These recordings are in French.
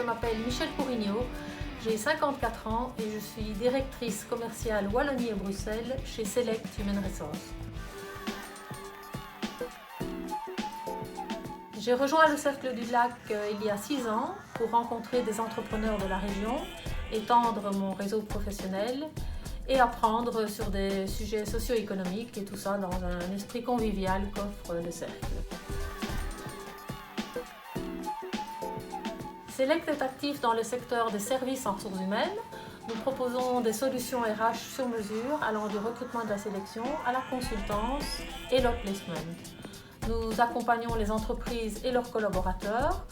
je m'appelle Michèle Courignaud, j'ai 54 ans et je suis directrice commerciale Wallonie et Bruxelles chez Select Human Resources. J'ai rejoint le Cercle du Lac il y a 6 ans pour rencontrer des entrepreneurs de la région, étendre mon réseau professionnel et apprendre sur des sujets socio-économiques et tout ça dans un esprit convivial qu'offre le Cercle. Select est actif dans le secteur des services en ressources humaines. Nous proposons des solutions RH sur mesure allant du recrutement de la sélection à la consultance et l'outplacement. Nous accompagnons les entreprises et leurs collaborateurs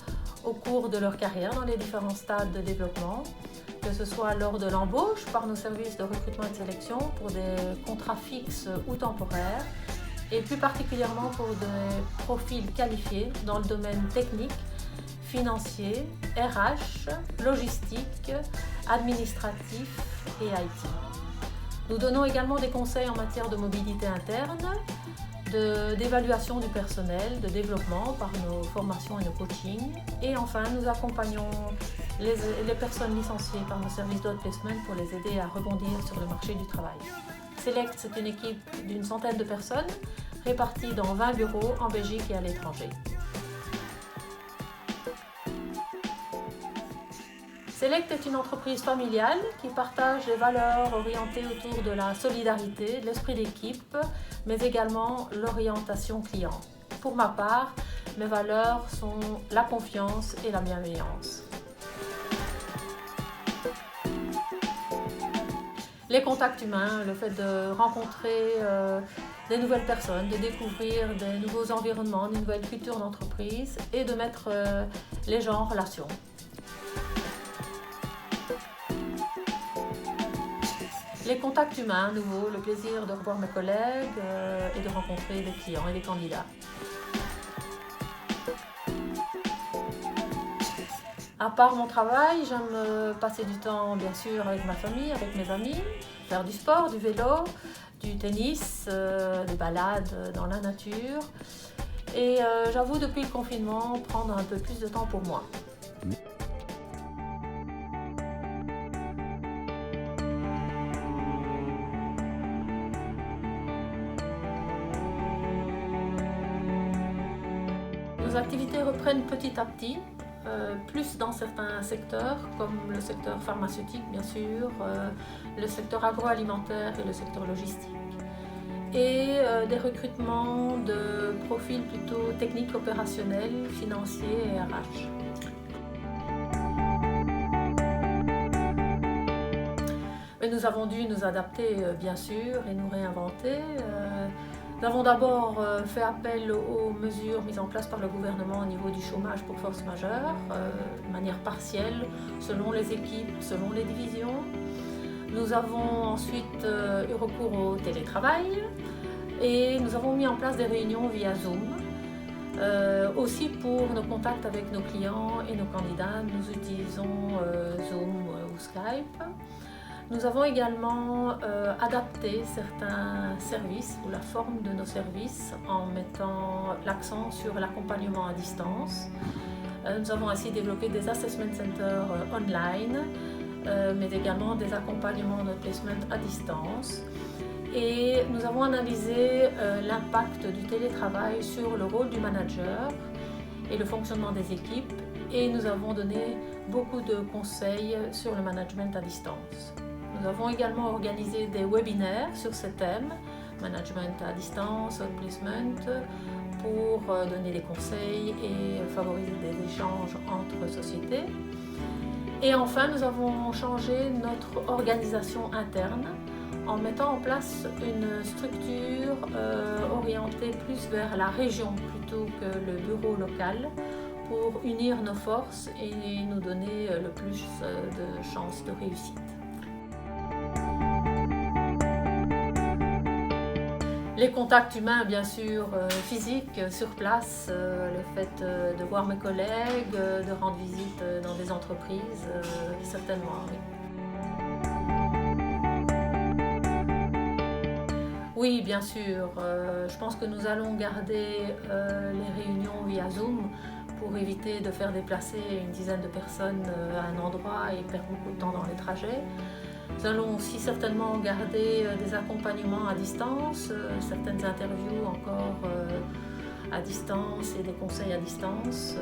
au cours de leur carrière dans les différents stades de développement, que ce soit lors de l'embauche par nos services de recrutement et de sélection pour des contrats fixes ou temporaires, et plus particulièrement pour des profils qualifiés dans le domaine technique, financier, RH, logistique, administratif et IT. Nous donnons également des conseils en matière de mobilité interne, d'évaluation du personnel, de développement par nos formations et nos coachings. Et enfin, nous accompagnons les personnes licenciées par nos services d'outplacement pour les aider à rebondir sur le marché du travail. Select, c'est une équipe d'une centaine de personnes réparties dans 20 bureaux en Belgique et à l'étranger. Select est une entreprise familiale qui partage des valeurs orientées autour de la solidarité, de l'esprit d'équipe, mais également l'orientation client. Pour ma part, mes valeurs sont la confiance et la bienveillance. Les contacts humains, le fait de rencontrer des nouvelles personnes, de découvrir des nouveaux environnements, des nouvelles cultures d'entreprise et de mettre les gens en relation. Les contacts humains, à nouveau, le plaisir de revoir mes collègues et de rencontrer des clients et des candidats. À part mon travail, j'aime passer du temps, bien sûr, avec ma famille, avec mes amis, faire du sport, du vélo, du tennis, des balades dans la nature. Et j'avoue, depuis le confinement, prendre un peu plus de temps pour moi. Nos activités reprennent petit à petit, plus dans certains secteurs, comme le secteur pharmaceutique bien sûr, le secteur agroalimentaire et le secteur logistique. Et des recrutements de profils plutôt techniques, opérationnels, financiers et RH. Mais nous avons dû nous adapter bien sûr et nous réinventer. Nous avons d'abord fait appel aux mesures mises en place par le gouvernement au niveau du chômage pour force majeure, de manière partielle, selon les équipes, selon les divisions. Nous avons ensuite eu recours au télétravail et nous avons mis en place des réunions via Zoom. Aussi pour nos contacts avec nos clients et nos candidats, nous utilisons Zoom ou Skype. Nous avons également adapté certains services ou la forme de nos services en mettant l'accent sur l'accompagnement à distance. Nous avons ainsi développé des assessment centers online, mais également des accompagnements de placement à distance. Et nous avons analysé l'impact du télétravail sur le rôle du manager et le fonctionnement des équipes. Et nous avons donné beaucoup de conseils sur le management à distance. Nous avons également organisé des webinaires sur ce thème, management à distance, outplacement, pour donner des conseils et favoriser des échanges entre sociétés. Et enfin, nous avons changé notre organisation interne en mettant en place une structure orientée plus vers la région plutôt que le bureau local pour unir nos forces et nous donner le plus de chances de réussite. Les contacts humains, bien sûr, physiques, sur place, le fait de voir mes collègues, de rendre visite dans des entreprises, certainement, oui. Oui, bien sûr. Je pense que nous allons garder les réunions via Zoom pour éviter de faire déplacer une dizaine de personnes à un endroit et perdre beaucoup de temps dans les trajets. Nous allons aussi certainement garder des accompagnements à distance, certaines interviews encore à distance et des conseils à distance.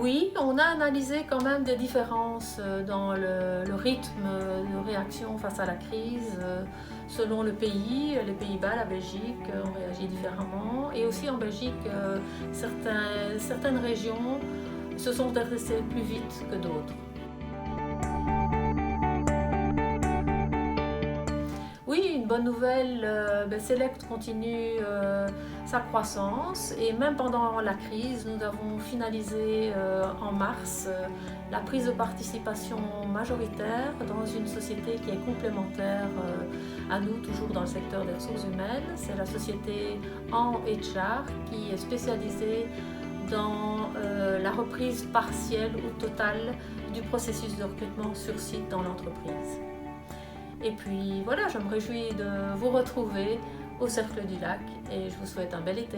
Oui, on a analysé quand même des différences dans le rythme de réaction face à la crise selon le pays. Les Pays-Bas, la Belgique ont réagi différemment. Et aussi en Belgique, certaines régions se sont redressées plus vite que d'autres. Oui, une bonne nouvelle, Select continue sa croissance et même pendant la crise, nous avons finalisé en mars la prise de participation majoritaire dans une société qui est complémentaire à nous, toujours dans le secteur des ressources humaines. C'est la société En HR qui est spécialisée dans la reprise partielle ou totale du processus de recrutement sur site dans l'entreprise. Et puis voilà, je me réjouis de vous retrouver au Cercle du Lac et je vous souhaite un bel été.